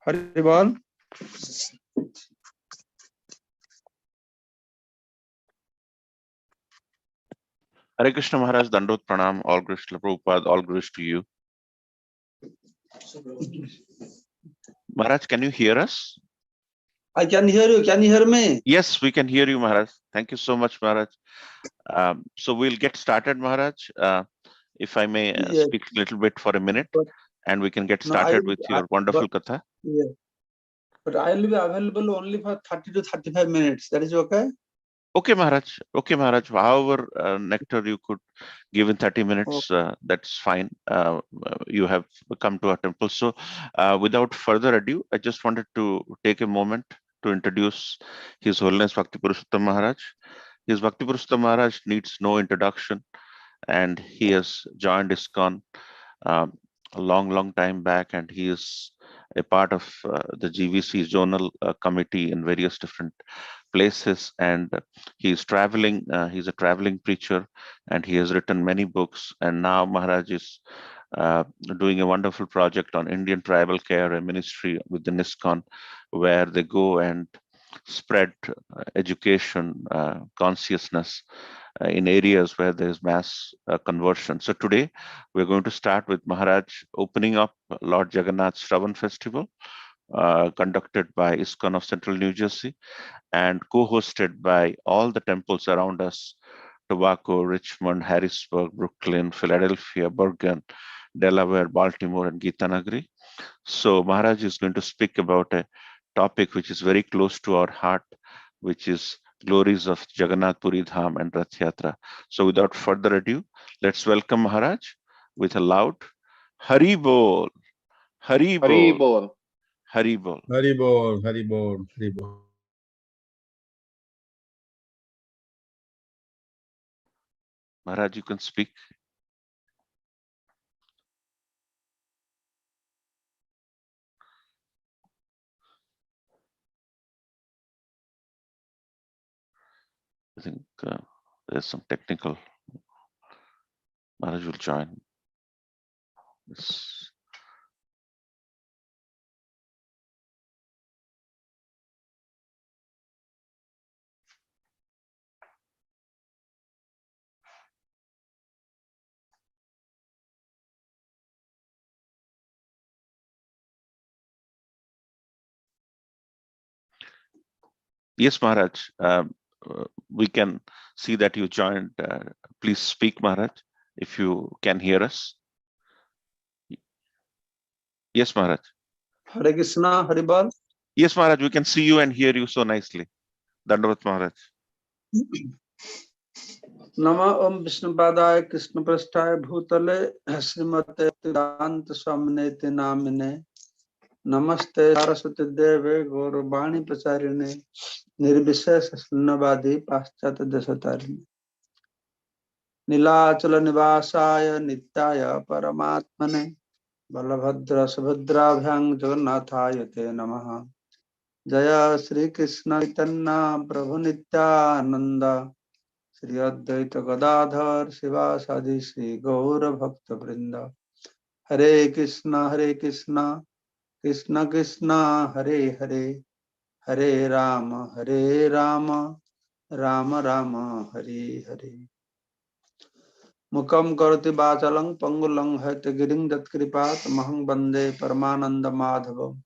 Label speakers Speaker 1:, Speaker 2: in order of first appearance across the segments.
Speaker 1: Haribol.
Speaker 2: Hare Krishna Maharaj, Dandot Pranam, all Krishna Prabhupada, all Gurus to you. Maharaj, can you hear us?
Speaker 1: I can hear you. Can you hear me?
Speaker 2: Yes, we can hear you, Maharaj. Thank you so much, Maharaj. So we'll get started, Maharaj. If I may
Speaker 1: Yes.
Speaker 2: speak a little bit for a minute, and we can get
Speaker 1: No,
Speaker 2: started with your wonderful katha.
Speaker 1: Yeah. But I will be available only for 30 to 35 minutes. That is okay?
Speaker 2: Okay, Maharaj. Okay, Maharaj. However, nectar you could give in 30 minutes, that's fine. You have come to our temple. So without further ado, I just wanted to take a moment to introduce His Holiness Bhakti Purushottam Maharaj. His Bhakti Purushottam Maharaj needs no introduction, and he has joined ISKCON a long time back, and he is a part of the GVC zonal committee in various different places, and he's traveling. He's a traveling preacher, and he has written many books. And now Maharaj is doing a wonderful project on Indian tribal care and ministry within ISKCON, where they go and spread education, consciousness in areas where there is mass conversion. So today we're going to start with Maharaj opening up Lord Jagannath's Sravan festival, conducted by ISKCON of Central New Jersey and co-hosted by all the temples around us: Tobacco, Richmond, Harrisburg, Brooklyn, Philadelphia, Bergen, Delaware, Baltimore, and Gitanagari. So Maharaj is going to speak about a topic which is very close to our heart, which is glories of Jagannath Puri Dham and Rath Yatra. So without further ado, let's welcome Maharaj with a loud Hari Bol, Hari Bol,
Speaker 3: Hari Bol,
Speaker 2: Hari Bol.
Speaker 4: Hari Bol, Hari Bol, Hari Bol.
Speaker 2: Maharaj, you can speak. I think there's some technical. Maharaj will join. Yes. Yes, Maharaj. We can see that you joined. Please speak, Maharaj, if you can hear us. Yes, Maharaj.
Speaker 1: Hare Krishna, Haribol.
Speaker 2: Yes, Maharaj, we can see you and hear you so nicely. Dandavat, Maharaj.
Speaker 1: Nama Om Vishnupadaya Krishna Prasthaya Bhutale Srimate Vedanta Swamine Namine Namaste Saraswati Deve Gauravani Pracharine Nirvishesha Sunnavadi Paschata Desatarine Nilachala Nivasaya Nityaya Paramatmane Balabhadra Subhadrabhyang Jagannathaya Te Namaha Jaya Sri Krishna Chaitanya Prabhu Nityananda Shri Advaita Gadadhar Sivasadi Shri Gaura Bhakta Vrinda Hare Krishna Krishna Krishna Hare Hare Hare Rama Rama Rama Hare Hare Mukam Karati Vachalang Pangulang Hate Giring Dat Kripat Mahang Bande Paramananda Madhavam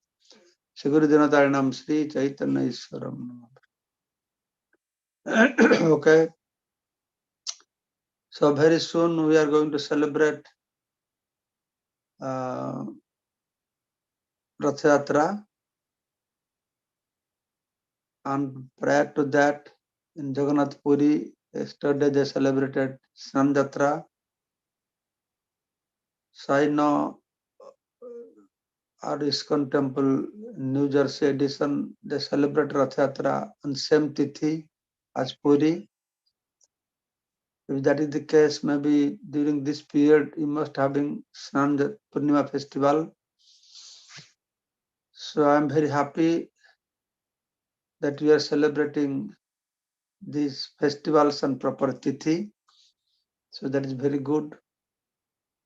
Speaker 1: Shri Guru Dinatarinam Shri Chaitanya Iswaram. Okay. So very soon we are going to celebrate Rath Yatra, and prior to that in Jagannath Puri yesterday they celebrated Snan Yatra. So I know our ISKCON temple in New Jersey edition they celebrate Rath Yatra on same tithi as Puri. If that is the case, maybe during this period you must having Snan Purnima festival. So I am very happy that we are celebrating these festivals on proper tithi. So that is very good,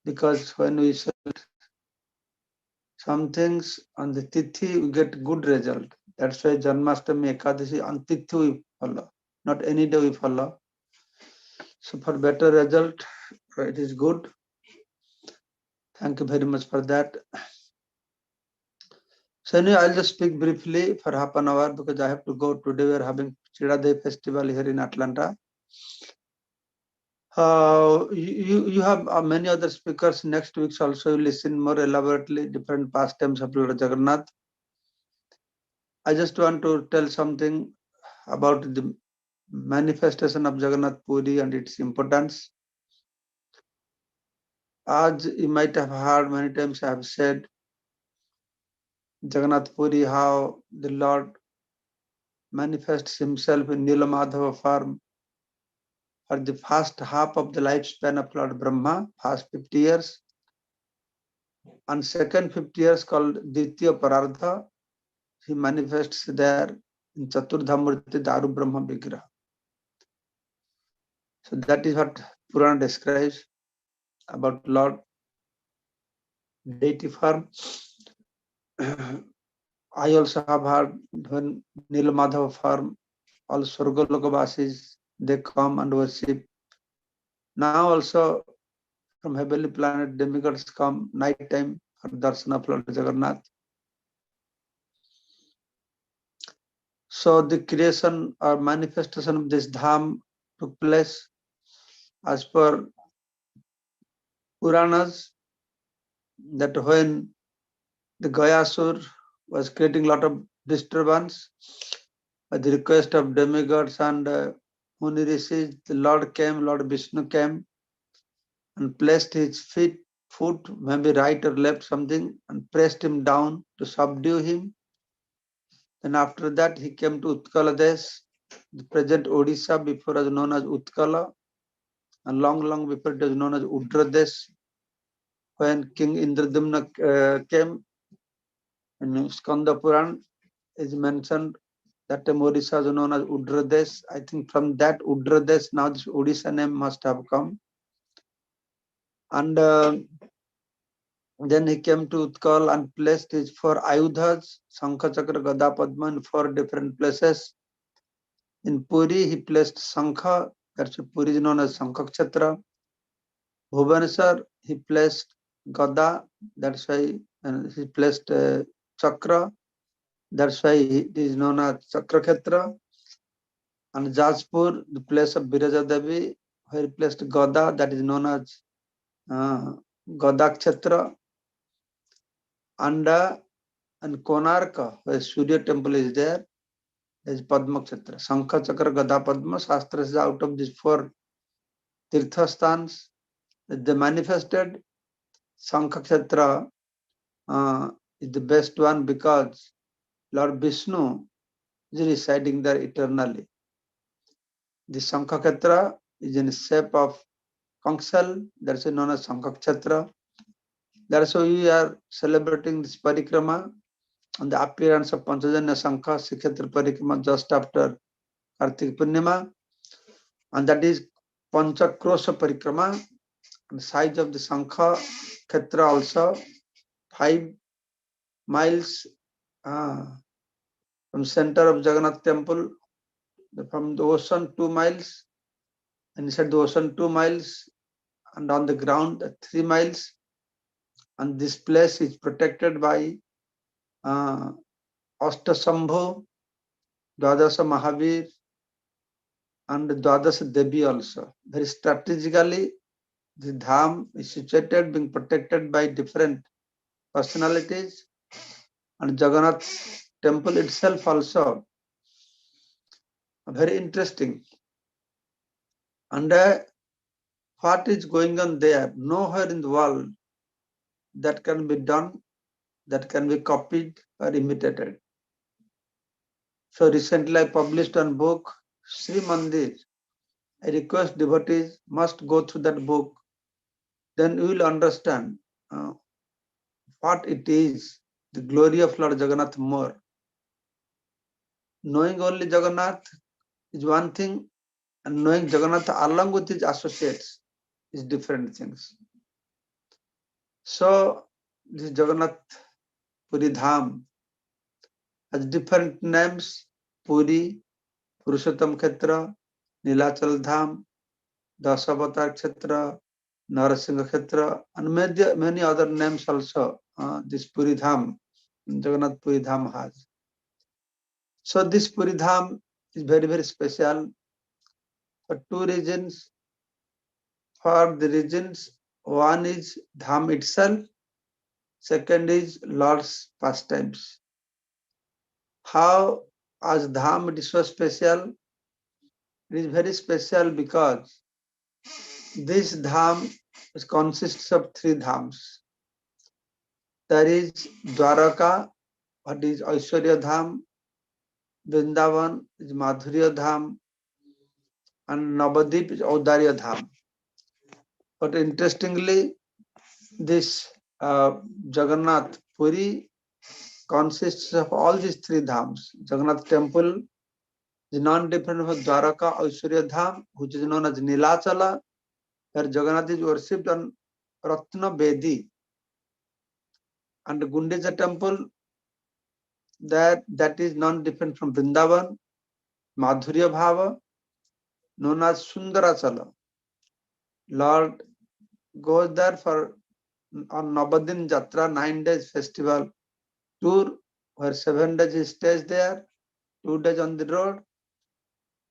Speaker 1: because when we Some things on the Tithi we get good result. That's why Janmashtami Ekadashi on Tithi we follow, not any day we follow. So for better result, it is good. Thank you very much for that. So anyway, I'll just speak briefly for half an hour because I have to go. Today we are having Chida Day festival here in Atlanta. You have many other speakers next week also. You listen more elaborately different pastimes of Lord Jagannath. I just want to tell something about the manifestation of Jagannath Puri and its importance. As you might have heard many times, I have said Jagannath Puri, how the Lord manifests himself in Nilamadhava form for the first half of the lifespan of Lord Brahma, first 50 years, and second 50 years called Ditya Parardha. He manifests there in Chaturdhamurti Daru Brahma Vigraha. So that is what Purana describes about Lord deity form. I also have heard when Nilamadhava form, all Swargalokabasis, they come and worship. Now also from heavenly planet, demigods come night time for darshan of Lord Jagannath. So the creation or manifestation of this dham took place as per Puranas, that when the Gayasur was creating a lot of disturbance at the request of demigods and Muni Rishis, the Lord came, Lord Vishnu came and placed his foot, maybe right or left something, and pressed him down to subdue him. Then after that he came to Utkala Desh, the present Odisha, before was known as Utkala, and long before it was known as Udradesh. When King Indradumna came, in Skanda Puran is mentioned that time Odisha was known as Udradesh. I think from that Udradesh now this Odisha name must have come. And then he came to Utkal and placed his 4 Ayudhas, Shankha, Chakra, Gada, Padma in 4 different places. In Puri he placed Shankha, that's why Puri is known as Shankha Kshetra. Bhubaneswar he placed Gada, that's why he placed Chakra, that's why it is known as Chakra Kshetra. And Jajpur, the place of Biraja Devi, where he placed Gada, that is known as Gada Kshetra. And Konarka, where Surya temple is there, is Padma Kshetra. Shankha, Chakra, Gada, Padma. Shastra is out of these 4 Tirthasthans. They manifested. Shankha Kshetra is the best one because Lord Vishnu is residing there eternally. The Shankha Kshetra is in the shape of Kangsal, that's known as Shankha Kshetra. That's why we are celebrating this parikrama on the appearance of Panchajanya Shankha Shikshetra parikrama just after Kartik Purnima. And that is Panchakrosha parikrama. And the size of the Shankha Kshetra also 5 miles from center of Jagannath temple, from the ocean 2 miles, and inside the ocean 2 miles, and on the ground 3 miles. And this place is protected by Astasambho, Dwadasa Mahavir, and Dwadasa Devi also. Very strategically, the dham is situated, being protected by different personalities, and Jagannath temple itself also very interesting. And what is going on there? Nowhere in the world that can be done, that can be copied or imitated. So recently I published one book, Sri Mandir. I request devotees must go through that book. Then you will understand what it is, the glory of Lord Jagannath more. Knowing only Jagannath is one thing, and knowing Jagannath along with his associates is different things. So this Jagannath Puri Dham, has different names: Puri, Purushottam Kshetra, Nilachal Dham, Dasavatar Kshetra, Narasingha Kshetra, and many other names also. This Puri Dham, Jagannath Puri Dham has. So this Puri Dham is very, very special for two reasons. For the reasons, one is Dham itself, second is Lord's pastimes. How as Dham it is so special? It is very special because this Dham consists of three Dhams. There is Dwaraka, what is Aishwarya Dham, Vrindavan is Madhurya Dham, and Navadip is Audarya Dham. But interestingly, this Jagannath Puri consists of all these three dhams. Jagannath temple is non-different from Dwaraka, Aishwarya Dham, which is known as Nilachala, where Jagannath is worshipped on Ratna Bedi. And Gundeja temple, that is non-different from Vrindavan, Madhurya Bhava, known as Sundarachala. Lord goes there for on Navadin Jatra, 9 days festival tour, where 7 days he stays there, 2 days on the road.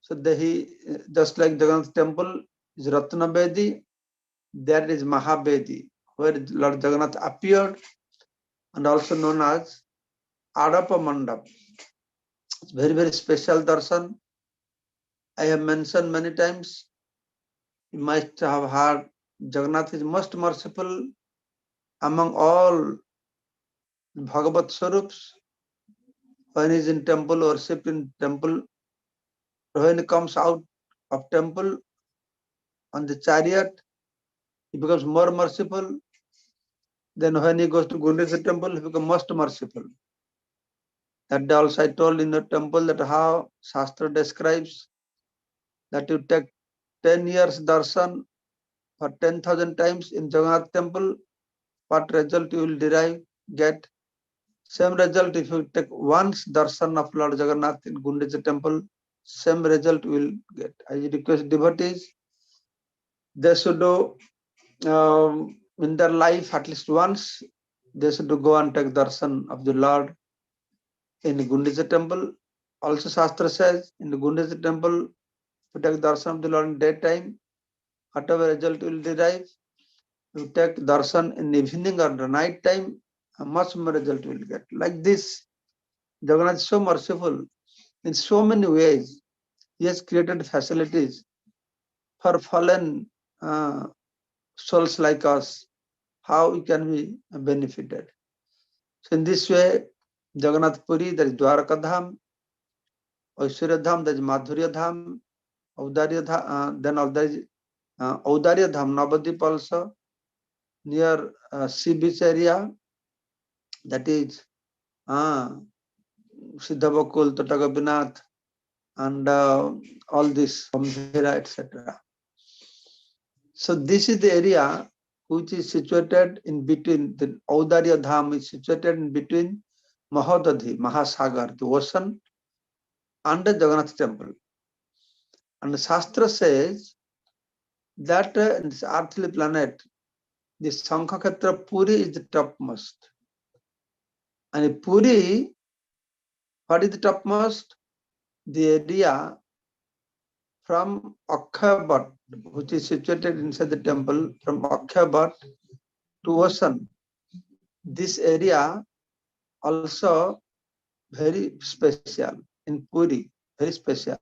Speaker 1: So he, just like Jagannath temple is Ratna Bedi, there is Mahabedi, where Lord Jagannath appeared, and also known as Adapa Mandap. It's very, very special darshan. I have mentioned many times. You might have heard Jagannath is most merciful among all Bhagavat Swarups. When he is in temple, worshipped in temple, when he comes out of temple on the chariot, he becomes more merciful. Then when he goes to Gundeja temple, he becomes most merciful. That day also I told in the temple that how Shastra describes that you take 10 years darshan for 10,000 times in Jagannath temple, what result you will get. Same result if you take once darshan of Lord Jagannath in Gundeja temple, same result you will get. I request devotees, they should do in their life at least once, they should go and take darshan of the Lord in the Gundeja temple. Also Shastra says in the Gundeja temple, you take darshan of the Lord in daytime, whatever result you will derive. You take darshan in the evening or the night time, much more result you will get. Like this, Jagannath is so merciful in so many ways. He has created facilities for fallen souls like us, how we can be benefited. So in this way, Jagannath Puri, there is Dwaraka Dham, Aishwarya Dham, there is Madhurya Dham, Audarya Dham, then there is Audarya Dham, Navadip also, near sea beach area, that is Siddhavakul, Tatagopinath, and all this, Gambhira, etc. So this is the area which is situated in between. The Audarya Dham is situated in between Mahodadhi, Mahasagar, the ocean, and the Jagannath temple. And the Shastra says that in this earthly planet, the Sankhakhetra Puri is the topmost. And in Puri, what is the topmost? The area from Akhayabat, which is situated inside the temple, from Akhayabat to ocean. This area also very special in Puri, very special.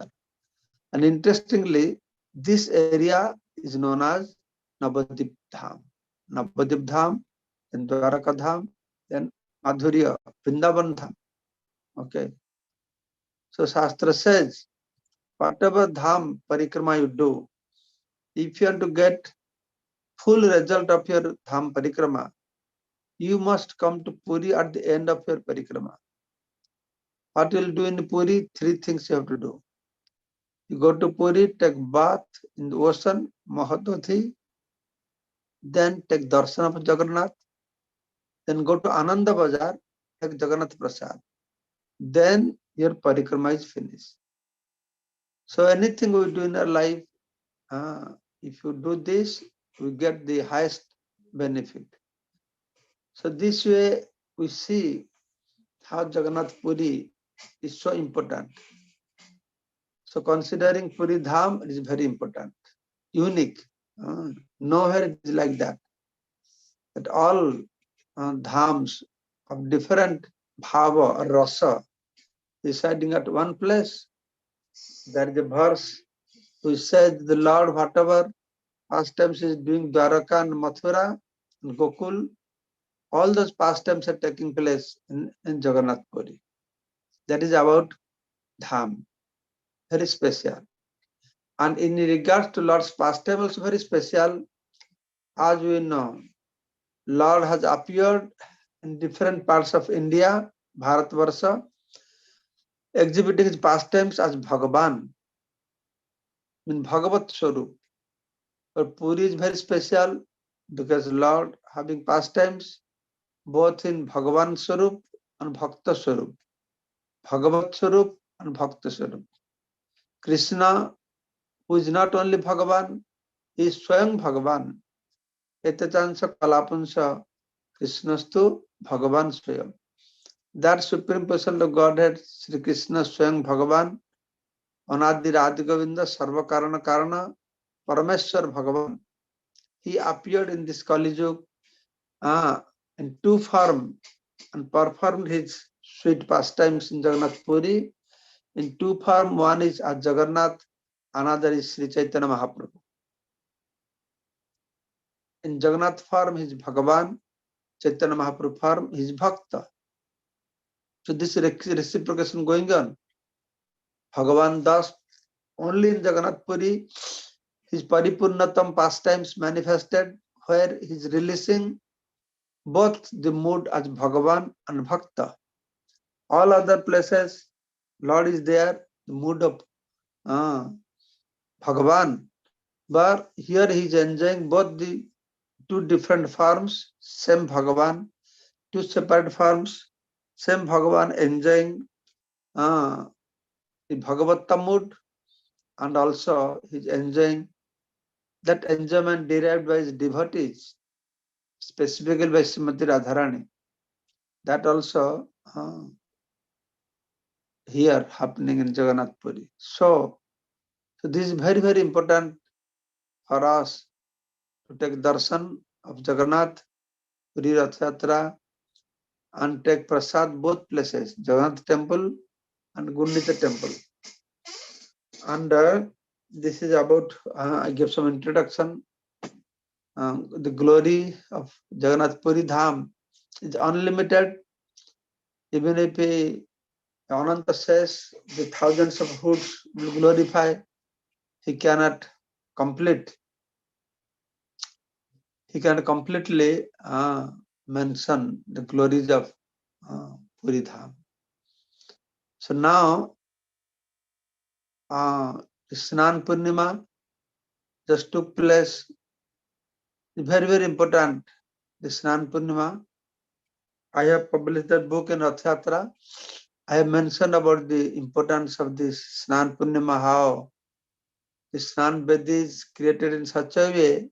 Speaker 1: And interestingly, this area is known as Navadip Dham. Navadip Dham, then Dwaraka Dham, then Madhurya, Vrindavan Dham. Okay. So Shastra says, whatever Dham parikrama you do, if you want to get full result of your Dham parikrama, you must come to Puri at the end of your parikrama. What you will do in Puri? 3 things you have to do. You go to Puri, take bath in the ocean, Mahodadhi, then take darshan of Jagannath, then go to Ananda Bazar take Jagannath Prasad, then your parikrama is finished. So anything we do in our life, if you do this, we get the highest benefit. So this way we see how Jagannath Puri is so important. So considering Puri Dham is very important, unique. Nowhere it is like that. That all dhams of different bhava or rasa residing at one place. There is a verse which says the Lord, whatever pastimes is doing Dwaraka and Mathura and Gokul, all those pastimes are taking place in Jagannath Puri. That is about dham, very special. And in regards to Lord's pastime, also very special. As we know, Lord has appeared in different parts of India, Bharatvarsha, exhibiting his pastimes as Bhagavan, in Bhagavat Swarup. But Puri is very special because Lord having pastimes both in Bhagavan Swarup and Bhakta Swarup, Bhagavat Swarup and Bhakta Swarup. Krishna, who is not only Bhagavan, he is Swayam Bhagavan. Etachansa Kalapansa Krishnastu Bhagavan Swayam. That Supreme Person of Godhead, Sri Krishna Swayam Bhagavan, Anadi Radhagovinda Sarva Karana Karana, Parameshwar Bhagavan. He appeared in this Kali Yuga in two forms and performed his sweet pastimes in Jagannath Puri. In two forms, one is as Jagannath, another is Sri Chaitanya Mahaprabhu. In Jagannath form, he is Bhagavan, Chaitanya Mahaprabhu form, he is Bhakta. So this reciprocation going on. Bhagavan Das, only in Jagannath Puri, his Paripurnatam pastimes manifested, where he is releasing both the mood as Bhagavan and Bhakta. All other places, Lord is there, the mood of Bhagavan. But here he is enjoying both the two different forms, same Bhagavan, two separate forms, same Bhagavan enjoying the Bhagavatta mood, and also he is enjoying that enjoyment derived by his devotees, specifically by Srimati Radharani. That also here happening in Jagannath Puri. So this is very, very important for us to take darshan of Jagannath, Puri Rath Yatra, and take prasad both places, Jagannath temple and Gundita temple. And this is about, I give some introduction. The glory of Jagannath Puri Dham is unlimited. Even if Ananta says the thousands of hoods will glorify, he cannot complete. He can completely mention the glories of Puri Dham. So now, Snan Purnima just took place. Very, very important. The Snan Purnima. I have published that book in Rath Yatra. I have mentioned about the importance of this Snan Purnima, how the Snan Vedi is created in such a way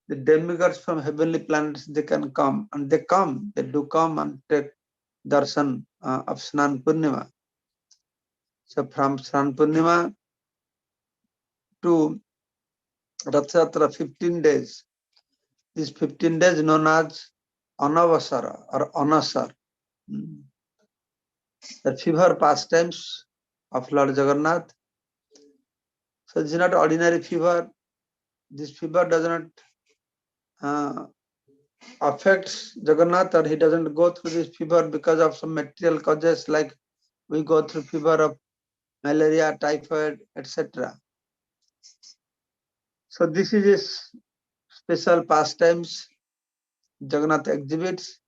Speaker 1: the demigods from heavenly planets, they can come, and they come, they do come and take darshan of Snan Purnima. So from Snan Purnima to Rath Yatra, 15 days. These 15 days known as Anavasara or Anasar. The fever pastimes of Lord Jagannath. So it's not ordinary fever. This fever does not affect Jagannath, or he doesn't go through this fever because of some material causes like we go through fever of malaria, typhoid, etc. So this is his special pastimes Jagannath exhibits.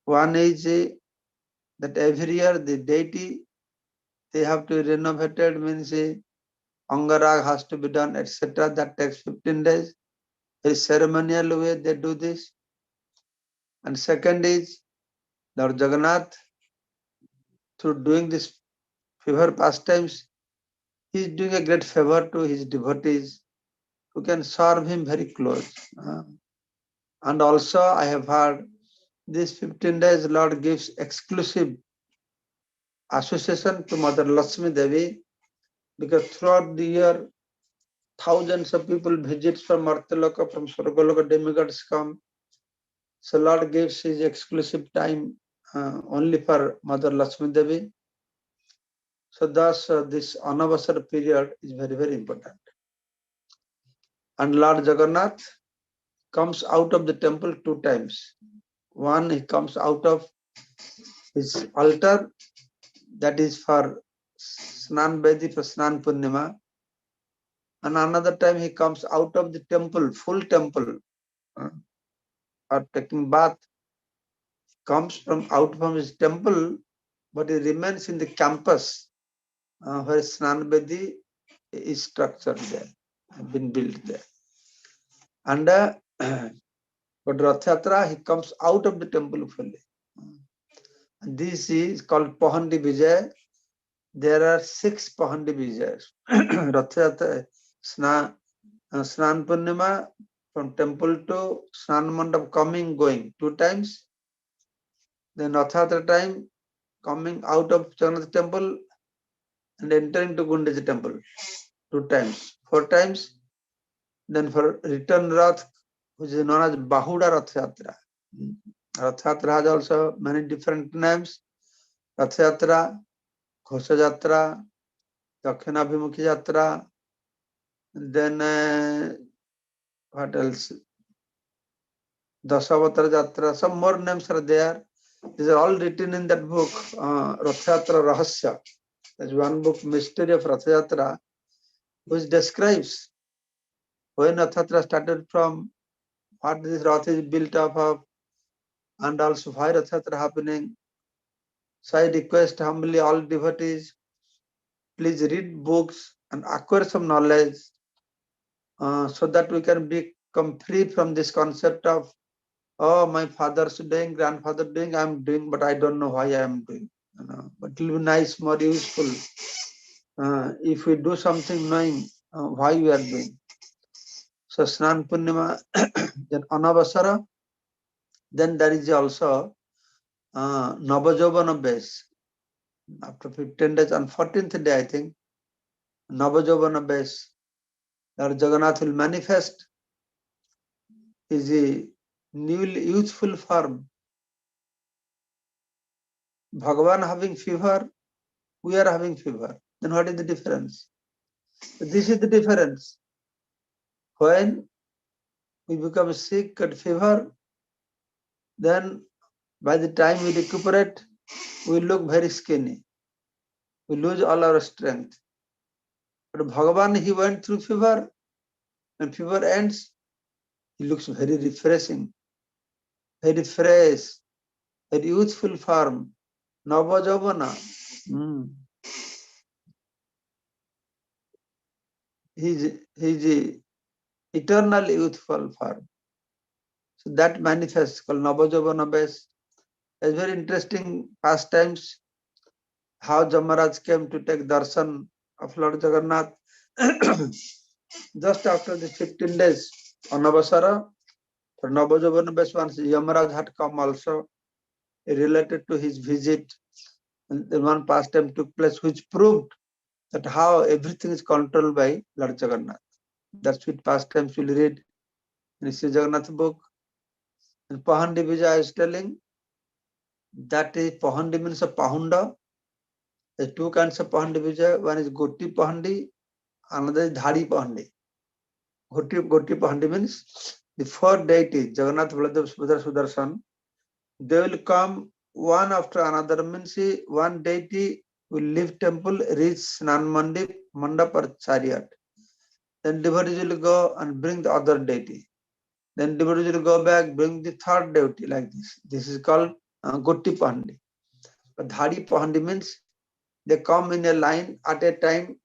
Speaker 1: One is that every year the deity, they have to be renovated, means Angarag has to be done, etc. That takes 15 days. Very ceremonial way they do this. And second is Lord Jagannath, through doing this fever pastimes, he is doing a great favor to his devotees who can serve him very close. And also, I have heard these 15 days, Lord gives exclusive association to Mother Lakshmi Devi, because throughout the year, thousands of people visit from Martaloka, from Swargaloka, demigods come. So Lord gives his exclusive time only for Mother Lakshmi Devi. So thus this Anavasara period is very, very important. And Lord Jagannath comes out of the temple 2 times. One, he comes out of his altar, that is for Snan Bedi, for Snan Purnima. And another time he comes out of the temple, full temple, or taking bath, comes from out from his temple, but he remains in the campus where Snan Bedi is structured there, been built there. And but Rath Yatra, he comes out of the temple fully. And this is called Pahandi Vijay. There are 6 Pahandi Vijayas. Rath Yatra, Snan Purnima, from temple to Snan Mandap, coming, going 2 times. Then Rath Yatra time, coming out of Jagannath temple and entering to Gundaji temple 2 times, 4 times. Then for return Rath, which is known as Bahuda Rath Yatra. Rath Yatra has also many different names. Rath Yatra, Ghosha Yatra, Dakshinabhimukhi Yatra, then what else? Dasavatar Yatra, some more names are there. These are all written in that book, Rath Yatra Rahasya. There's one book, Mystery of Rath Yatra, which describes when Rath Yatra started from, what this Rath is built up of, and also why Rath Yatra happening. So I request humbly all devotees, please read books and acquire some knowledge so that we can become free from this concept of, oh, my father's doing, grandfather doing, I'm doing, but I don't know why I am doing. But it will be nice, more useful if we do something knowing why we are doing. So Snan Purnima, then Anavasara, then there is also Navajovana base. After 15 days, on 14th day, I think, Navajovana base, Lord Jagannath will manifest his newly youthful form. Bhagavan having fever, we are having fever. Then what is the difference? This is the difference. When we become sick and fever, then by the time we recuperate, we look very skinny. We lose all our strength. But Bhagavan, he went through fever. When fever ends, he looks very refreshing, very fresh, very youthful form. Navajavana. He's eternal youthful form. So that manifests, called Navajavana base. It's very interesting pastimes how Jamaraj came to take darshan of Lord Jagannath. Just after the 15 days on Navasara, for Navajavana base, once Yamaraj had come also, related to his visit, and the one pastime took place, which proved that how everything is controlled by Lord Jagannath. That's what pastimes we'll read in Sri Jagannath book. And Pahandi Vijay is telling that is Pahandi means a Pahunda. There are 2 kinds of Pahandi Vijay. One is Goti Pahandi, another is Dhari Pahandi. Goti Pahandi means the 4 deities, Jagannath, Baladev, Subhadra, Sudarshan, they will come one after another. Means one deity will leave temple, reach Snan Mandap or chariot. Then devotees will go and bring the other deity. Then devotees will go back, bring the 3rd deity, like this. This is called Goti Pahandi. But Dhari Pahandi means they come in a line at a time.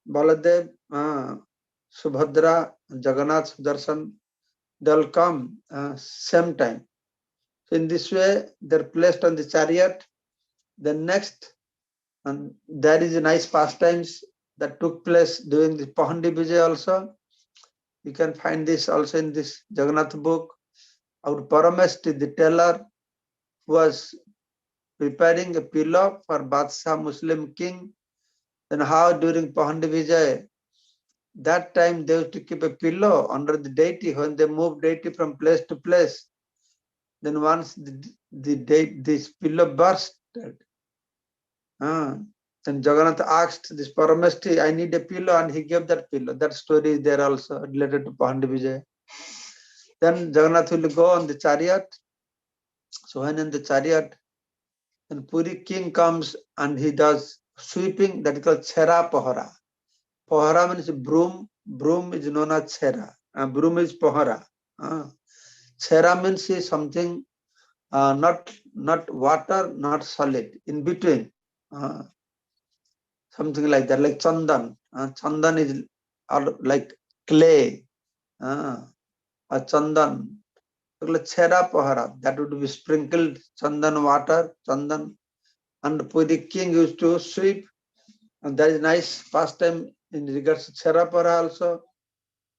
Speaker 1: Baladev, Subhadra, Jagannath, Sudarshan, they'll come same time. So So in this way, they're placed on the chariot. Then next, and there is a nice pastimes that took place during the Pahandi Vijay also. You can find this also in this Jagannath book. Our Paramesti, the tailor, was preparing a pillow for Badshah Muslim king. Then how during Pahandi Vijay, that time they used to keep a pillow under the deity when they moved deity from place to place. Then once this pillow bursted, then Jagannath asked this Paramesti, I need a pillow, and he gave that pillow. That story is there also related to Pahandi Vijay. Then Jagannath will go on the chariot. So when in the chariot, then Puri king comes and he does sweeping, that is called Chera Pahara. Pahara means broom. Broom is known as Chera. Broom is Pahara. Chera means is something not water, not solid, in between. Something like that, like Chandan. Chandan is like clay. A Chandan. Chera Pahara, that would be sprinkled Chandan water, Chandan. And Puri king used to sweep. And that is nice pastime in regards to Chera Pahara also.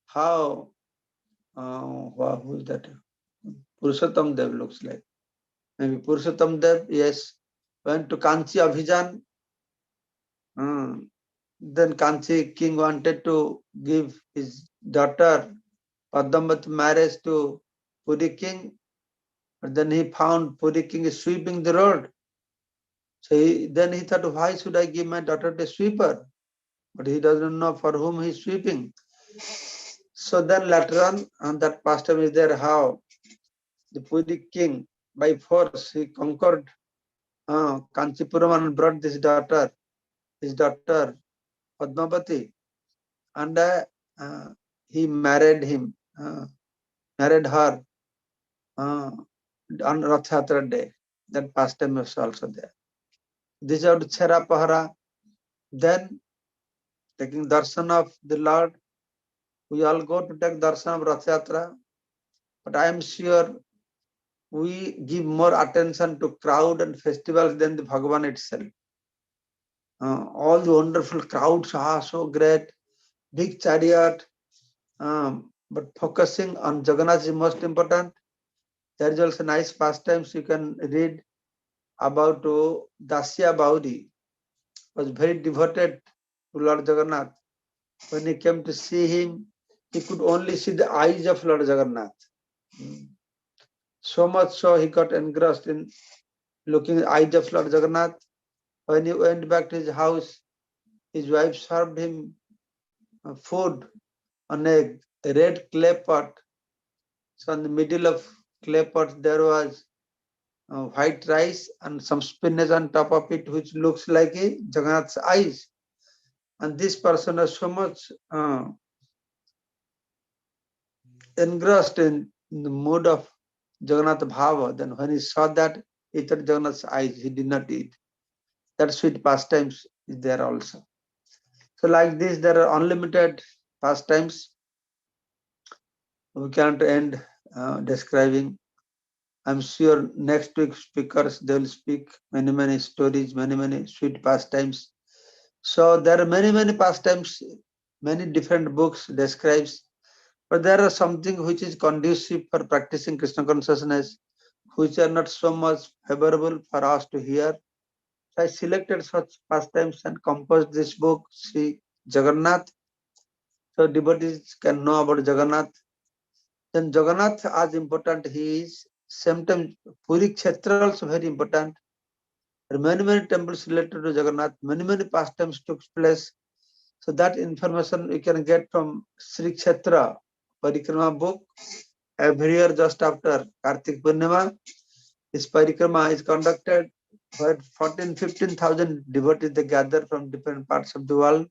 Speaker 1: How, who is that? Purushottam Dev looks like. Maybe Purushottam Dev, yes, went to Kanchi Abhijan. Then Kanchi king wanted to give his daughter Padmavat marriage to Puri king. But then he found Puri king is sweeping the road. So then he thought, why should I give my daughter to a sweeper? But he doesn't know for whom he is sweeping. So then later on, and that pastime is there, how the Puri king, by force, he conquered Kanchipuram and brought his daughter Padmavati, and he married her on Rath Yatra day. That pastime is also there. This is the Chera Pahara. Then taking darshan of the Lord, we all go to take darshan of Rath Yatra, but I am sure we give more attention to crowd and festivals than the Bhagavan itself. All the wonderful crowds are so great, big chariot, but focusing on Jagannath is most important. There is also nice pastimes you can read about Dasya Baudi, was very devoted to Lord Jagannath. When he came to see him, he could only see the eyes of Lord Jagannath. So much so he got engrossed in looking at the eyes of Lord Jagannath. When he went back to his house, his wife served him food on a red clay pot. So in the middle of clay pot there was white rice and some spinach on top of it, which looks like a Jagannath's eyes. And this person was so much engrossed in the mood of Jagannath Bhava. Then when he saw that, he thought Jagannath's eyes, he did not eat. That sweet pastimes is there also. So like this, there are unlimited pastimes. We can't end describing. I'm sure next week speakers, they will speak many stories, many sweet pastimes. So there are many pastimes, many different books describes, but there are something which is conducive for practicing Krishna consciousness, which are not so much favorable for us to hear. So I selected such pastimes and composed this book, Sri Jagannath. So devotees can know about Jagannath. Then Jagannath, as important he is, same time Puri Kshetra also very important. There are many temples related to Jagannath, many pastimes took place. So that information we can get from Sri Kshetra Parikrama book. Every year just after Kartik Purnima, this Parikrama is conducted where 14,000-15,000 devotees they gather from different parts of the world,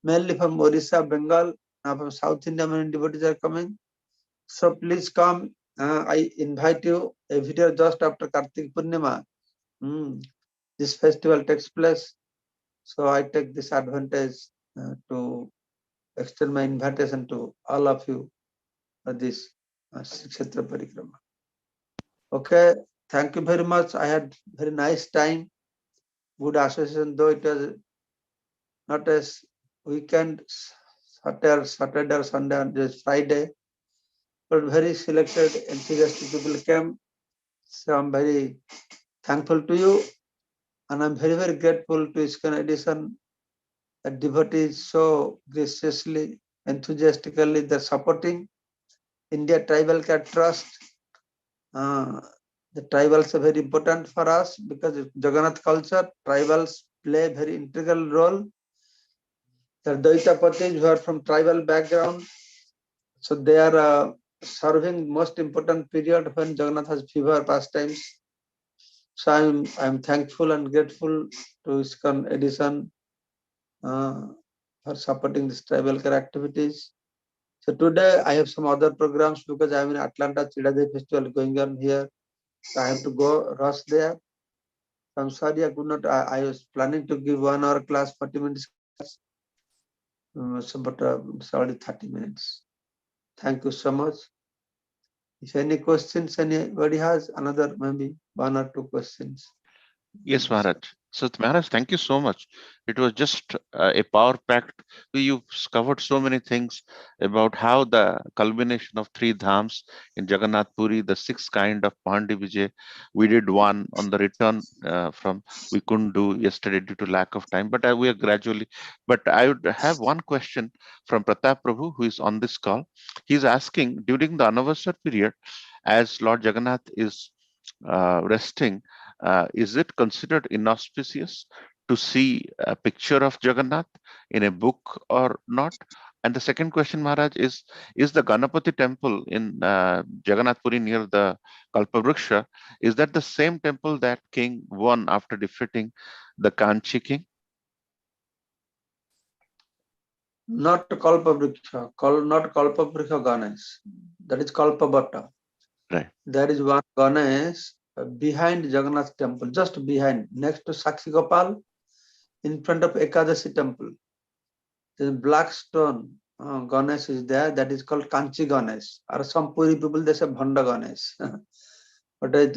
Speaker 1: mainly from Orissa, Bengal, now from South India many devotees are coming. So please come. I invite you every year just after Kartik Purnima. This festival takes place. So I take this advantage to extend my invitation to all of you for this Kshetra Parikrama. Okay. thank you very much. I had very nice time, good association, though it was not as weekend, Saturday or Sunday, and just Friday, but very selected, enthusiastic people came. So I'm very thankful to you, and I'm very, very grateful to ISKCON edition. The devotees so graciously, enthusiastically, they're supporting India Tribal Care Trust. The tribals are very important for us because of Jagannath culture. Tribals play a very integral role. The Daitapatis who are from tribal background, so they are serving most important period when Jagannath has fever pastimes. So I'm thankful and grateful to ISKCON edition for supporting this tribal care activities. So today I have some other programs because I'm in Atlanta Chidadevi Festival going on here. So I have to go rush there. I'm sorry I could not. I was planning to give 1 hour class, 40 minutes class, but it's already 30 minutes. Thank you so much. If any questions anybody has, another maybe 1 or 2 questions.
Speaker 2: Yes, Maharaj. So, Maharaj, thank you so much. It was just a power-packed. You've covered so many things about how the culmination of 3 dhams in Jagannath Puri, the 6th kind of Pandi Vijay. We did one on the return from. We couldn't do yesterday due to lack of time, but we are gradually. But I would have one question from Pratap Prabhu, who is on this call. He's asking, during the anniversary period, as Lord Jagannath is resting, is it considered inauspicious to see a picture of Jagannath in a book or not? And the second question, Maharaj, is the Ganapati temple in Jagannath Puri near the Kalpavruksha, is that the same temple that king won after defeating the Kanchi king?
Speaker 1: Not Kalpavruksha, not Kalpavruksha Ganesh. That is Kalpabhatta.
Speaker 2: Right.
Speaker 1: There is one Ganesh behind Jagannath temple, just behind, next to Sakshi Gopal, in front of Ekadashi temple. There's a black stone Ganesh is there, that is called Kanchi Ganesh. Or some Puri people, they say Bhanda Ganesh. But it's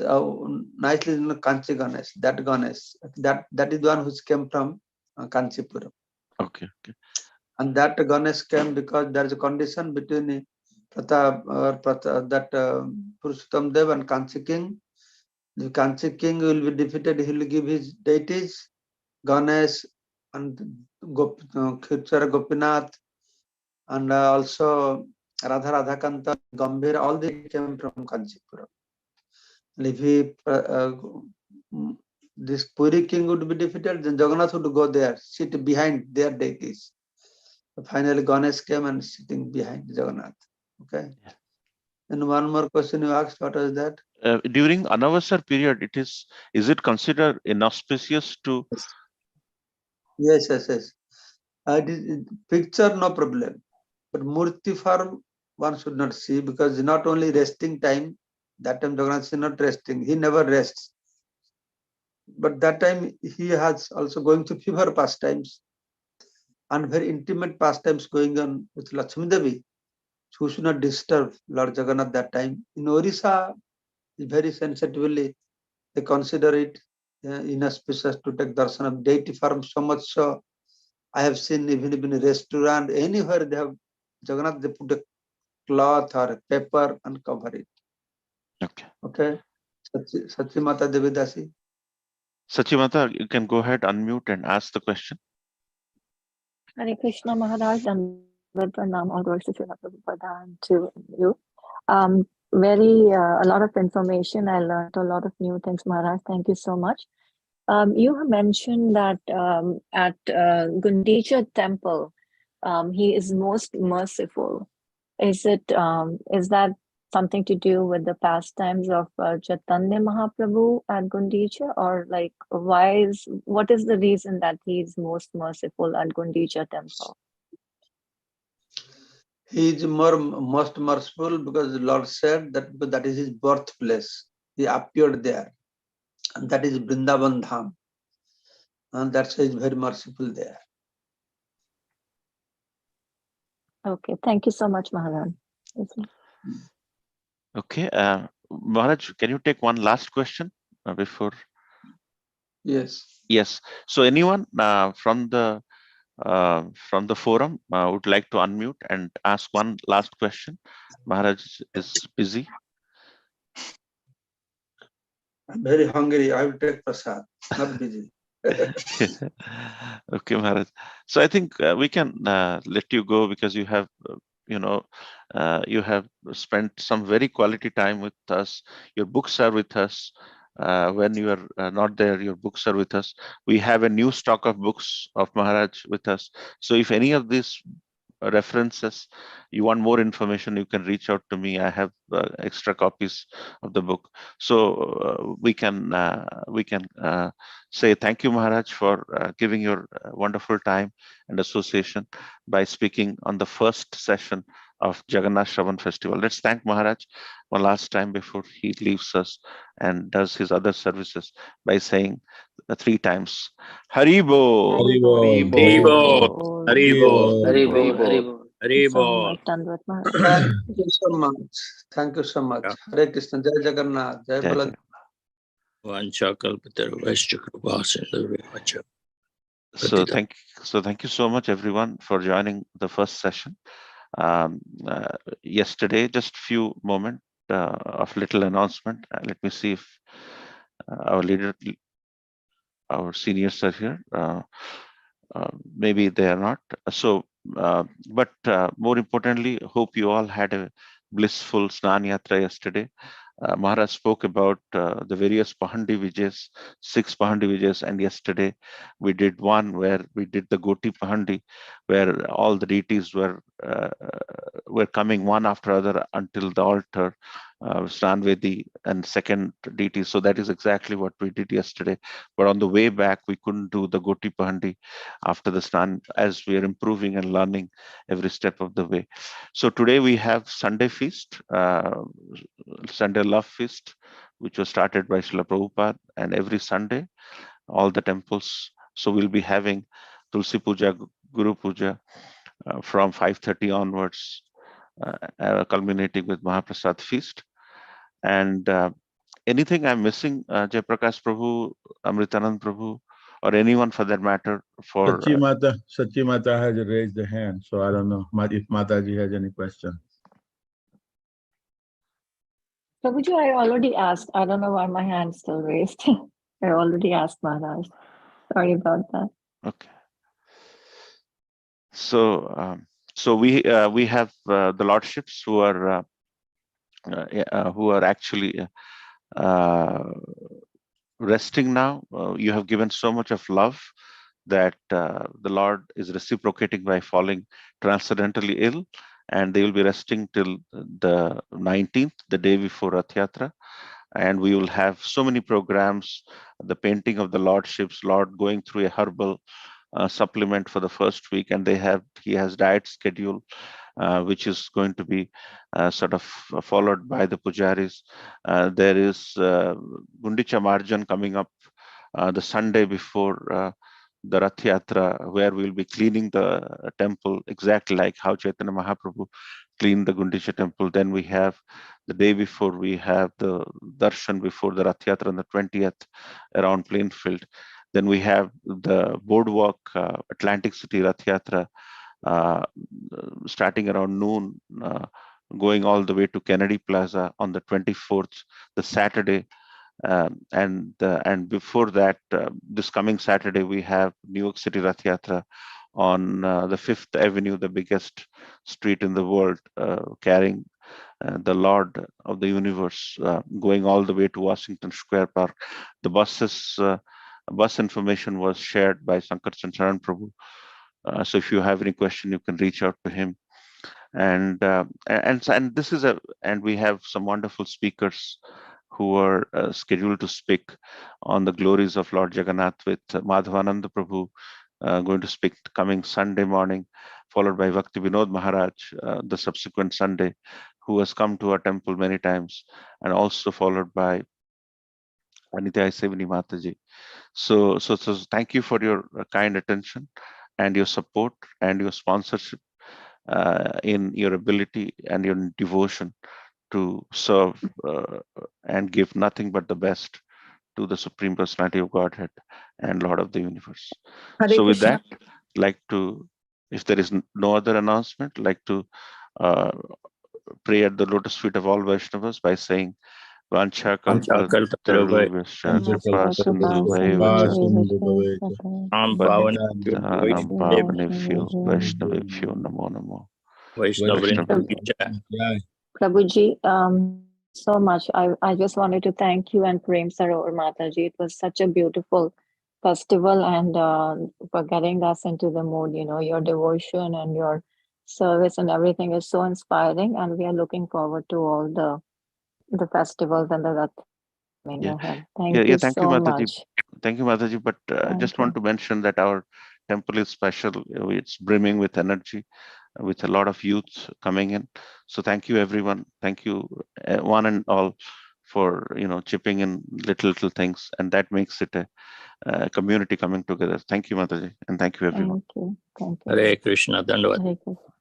Speaker 1: nicely Kanchi Ganesh, that Ganesh. That is the one which came from Kanchipuram.
Speaker 2: Okay.
Speaker 1: And that Ganesh came because there is a condition between that Purushottam Dev and Kanchi king. The Kanchi king will be defeated, he will give his deities, Ganesh and Khirchara Gopinath, and also Radha Radhakanta, Gambhir, all they came from Kanchipuram. And if this Puri king would be defeated, then Jagannath would go there, sit behind their deities. Finally, Ganesh came and sitting behind Jagannath. Okay.
Speaker 2: Yeah.
Speaker 1: And one more question you asked, what was that?
Speaker 2: During anniversary period, is it considered inauspicious to?
Speaker 1: Yes. Picture, no problem. But Murti form, one should not see because not only resting time, that time Jagannath is not resting. He never rests. But that time he has also going to fever pastimes and very intimate pastimes going on with Lakshmi Devi. Who should not disturb Lord Jagannath that time. In Orissa, very sensitively, they consider it inauspicious to take darshan of deity form so much so. I have seen even in a restaurant, anywhere they have Jagannath, they put a cloth or a paper and cover it. Okay. Sachi Mata Devidasi.
Speaker 2: Sachi Mata, you can go ahead, unmute and ask the question.
Speaker 3: Hare Krishna Maharaj, and Pranam, all glories to Srila Prabhupada and to you. A lot of information. I learned a lot of new things, Maharaj. Thank you so much. You have mentioned that at Gundicha temple, he is most merciful. Is that something to do with the pastimes of Chaitanya Mahaprabhu at Gundicha, or like what is the reason that he is most merciful at Gundicha temple?
Speaker 1: He is most merciful because the Lord said that is his birthplace. He appeared there, and that is Vrindavan Dham, and that's why he is very merciful there.
Speaker 3: Okay, thank you so much, Maharaj.
Speaker 2: Okay, Maharaj, can you take one last question before?
Speaker 1: Yes.
Speaker 2: Yes. So anyone from the forum would like to unmute and ask one last question? Maharaj is busy.
Speaker 1: I'm very hungry. I will take prasad. Not busy.
Speaker 2: Okay, Maharaj. So I think we can let you go because you have, you have spent some very quality time with us. Your books are with us. When you are not there, your books are with us. We have a new stock of books of Maharaj with us. So if any of these references, you want more information, you can reach out to me. I have extra copies of the book. So we can say thank you, Maharaj, for giving your wonderful time and association by speaking on the first session of Jagannath Sravan Festival. Let's thank Maharaj one last time before he leaves us and does his other services by saying 3 times, Haribo.
Speaker 4: Haribo.
Speaker 3: Haribo.
Speaker 4: Haribo.
Speaker 3: Thank you so
Speaker 4: Haribo.
Speaker 3: much, Dandvat Maharaj.
Speaker 1: Thank you so much. Thank you so much. Hare Krishna. Jai Jagannath. Jai
Speaker 2: Jai
Speaker 1: Bala.
Speaker 2: Jagannath. So thank you so much, everyone, for joining the first session. Yesterday, just few moments of little announcement. Let me see if our seniors are here. Maybe they are not. So, but more importantly, hope you all had a blissful Snan Yatra yesterday. Maharaj spoke about the various Pahandi Vijayas, 6 Pahandi Vijayas, and yesterday we did one where we did the Goti Pahandi, where all the deities were coming one after other until the altar, Sranvedi and second deity. So that is exactly what we did yesterday. But on the way back, we couldn't do the Goti Pahandi after the Snan, as we are improving and learning every step of the way. So today we have Sunday feast, Sunday love feast, which was started by Srila Prabhupada, and every Sunday, all the temples. So we'll be having Tulsi Puja, Guru Puja from 5:30 onwards, culminating with Mahaprasad feast. And anything I'm missing, Jayaprakash Prabhu, Amritanand Prabhu, or anyone for that matter? For
Speaker 4: Sachi Mata has raised the hand, so I don't know if Mataji has any question.
Speaker 3: Prabhuji, I already asked. I don't know why my hand's still raised. I already asked Maharaj. Sorry about that.
Speaker 2: Okay. So we have the lordships who are actually resting now. You have given so much of love that the Lord is reciprocating by falling transcendentally ill, and they will be resting till the 19th, the day before Rath Yatra. And we will have so many programs, the painting of the lordships, Lord going through a herbal supplement for the first week, and he has diet schedule which is going to be sort of followed by the pujaris. There is Gundicha Marjan coming up the Sunday before the Rath Yatra, where we'll be cleaning the temple exactly like how Chaitanya Mahaprabhu cleaned the Gundicha temple. Then we have the day before, we have the darshan before the Rath Yatra on the 20th around Plainfield. Then we have the boardwalk, Atlantic City Rath Yatra, starting around noon, going all the way to Kennedy Plaza on the 24th, the Saturday. And before that, this coming Saturday, we have New York City Rath Yatra on the 5th Avenue, the biggest street in the world, carrying the Lord of the universe, going all the way to Washington Square Park. The bus information was shared by Sankarsan Charan Prabhu. So if you have any question, you can reach out to him. And this is and we have some wonderful speakers who are scheduled to speak on the glories of Lord Jagannath, with Madhavananda Prabhu going to speak coming Sunday morning, followed by Bhakti Vinod Maharaj the subsequent Sunday, who has come to our temple many times, and also followed by Anitya Sevini Mataji. So thank you for your kind attention and your support and your sponsorship in your ability and your devotion to serve and give nothing but the best to the Supreme Personality of Godhead and Lord of the Universe.
Speaker 3: Hare
Speaker 2: So with
Speaker 3: Krishna.
Speaker 2: that, like to, if there is no other announcement, like to pray at the lotus feet of all Vaishnavas by saying Vancha kalpa tarubhyascha kripa sindhu bhaivacha Nam Pavanebhyo Vaishnavebhyo Namo Namo.
Speaker 3: Prabhuji, so much. I just wanted to thank you and Prem Sarovar Mataji. It was such a beautiful festival, and for getting us into the mood, your devotion and your service and everything is so inspiring, and we are looking forward to all the festivals and the Rath coming
Speaker 2: Yeah.
Speaker 3: ahead. Thank you
Speaker 2: Thank you,
Speaker 3: so
Speaker 2: Mataji.
Speaker 3: much.
Speaker 2: Thank you, Mataji. But I just want to mention that our temple is special. It's brimming with energy, with a lot of youth coming in. So thank you, everyone. Thank you, one and all, for chipping in little things, and that makes it a community coming together. Thank you, Mataji, and thank you, everyone.
Speaker 3: Thank you.
Speaker 5: Hare Krishna. Dandavad.
Speaker 3: Hare Krishna.